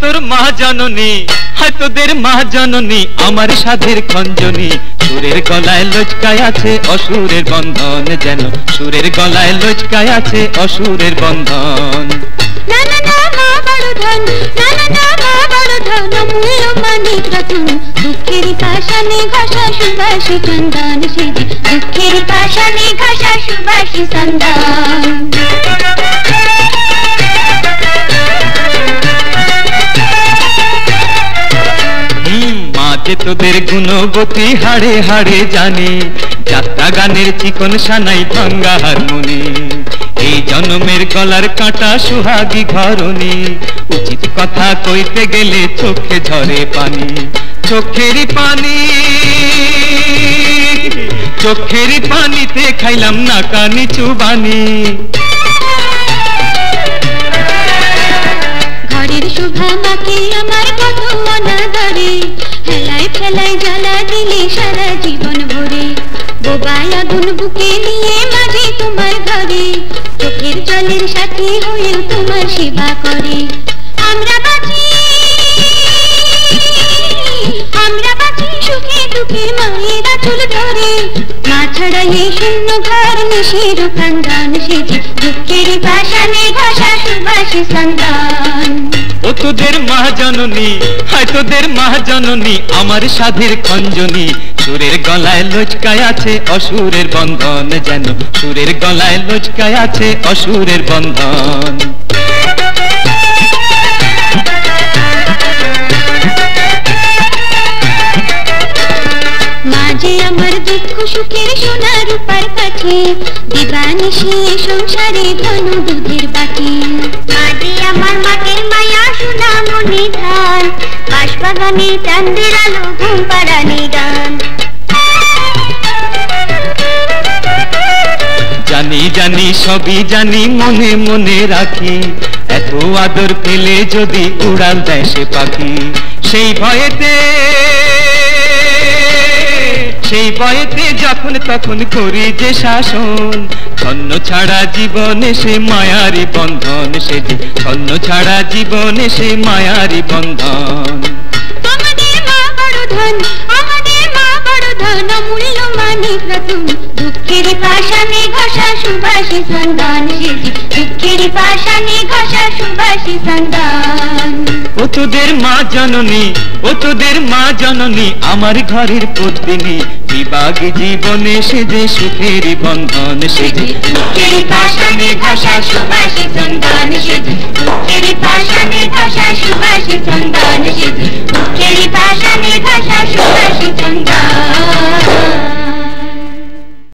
তোর মা জননী, হায় তোদের মা জননী, আমার সাধের খঞ্জনী। সুরের গলায় লচকায় আছে অসুরের বন্ধন, যেন সুরের গলায় লচকায় আছে অসুরের বন্ধন। না না না মা বড় ধন, না না না মা বড় ধন, অমূল্য মানিক রতন। দুঃখের পাশানে ঘষা সুবাসী চন্দন, সেজে দুঃখের পাশানে ঘষা সুবাসী চন্দন। মাঝে তোদের গুণবতী হাড়ে হাড়ে জানি, যাত্রা গানের চিকন সানাই ভাঙ্গা হারমোনি। এই জনমের গলার কাঁটা সুহাগী ঘরণী, উচিত কথা কইতে গেলে চোখে ঝরে পানি। চোখেরই পানি, চোখেরই পানিতে খাইলাম না কানি চুবানি। ঘরের শোভা মাকে আমার কত অনাদরে, হেলায় ফেলায় জ্বালা দিলে সারা জীবন ভরে। বোবায় আগুন বুকে নিয়ে মাঝে তোমার ঘরে, চোখের জলের সাথে হয়েও তোমার সেবা করে। আমরা বাঁচি, আমরা বাঁচি সুখে দুঃখে মায়ের আঁচল ধরে। মা ছাড়া এই শূন্য ঘর নিশির প্রাঙ্গণ, সেজে দুঃখের পাশানে ঘষা সুবাসী চন্দন। ও তোদের মা জননী, হায় তোদের মা জননী, আমার সাধের খঞ্জনী। সুরের গলায় লচকায় আছে অসুরের বন্ধন, যেন সুরের গলায় লচকায় আছে অসুরের বন্ধন। মাঝে আমার দুঃখ সুখের সোনা রূপার কাঠি, দিবানিশি সংসারে ঘন দুধের বাটি। মাঝে আমার মাটির মায়া সোনা মনি ধান, বাঁশবাগানে চাঁদের আলো ঘুম পাড়ানি গান। জানি জানি সবই জানি, মনে মনে রাখি, এত আদর পেলে যদি উড়াল দেয় সে পাখি। সেই ভয়েতে, সেই ভয়েতে যখন তখন করি যে শাসন। ছন্ন ছাড়া জীবনে সে মায়ারি বন্ধন, সে যে ছন্ন ছাড়া জীবনে সে মায়ারি বন্ধন। তোমাদের মা বড় ধন, আমাদের মা বড় ধন, অমূল্য মানিক রতন। দুঃখের পাশানে ঘষা সুবাসী চন্দন, সেজে দুঃখের পাশানে ঘষা সুবাসী চন্দন। ও তোদের মা জননী, ও তোদের মা জননী, আমার ঘরের পত্নী। বিবাগী জীবনে সে যে সুখের বন্ধন, সে যে দুঃখের পাশানে ঘষা সুবাসী চন্দন, সেজে দুঃখের পাশানে ঘষা সুবাসী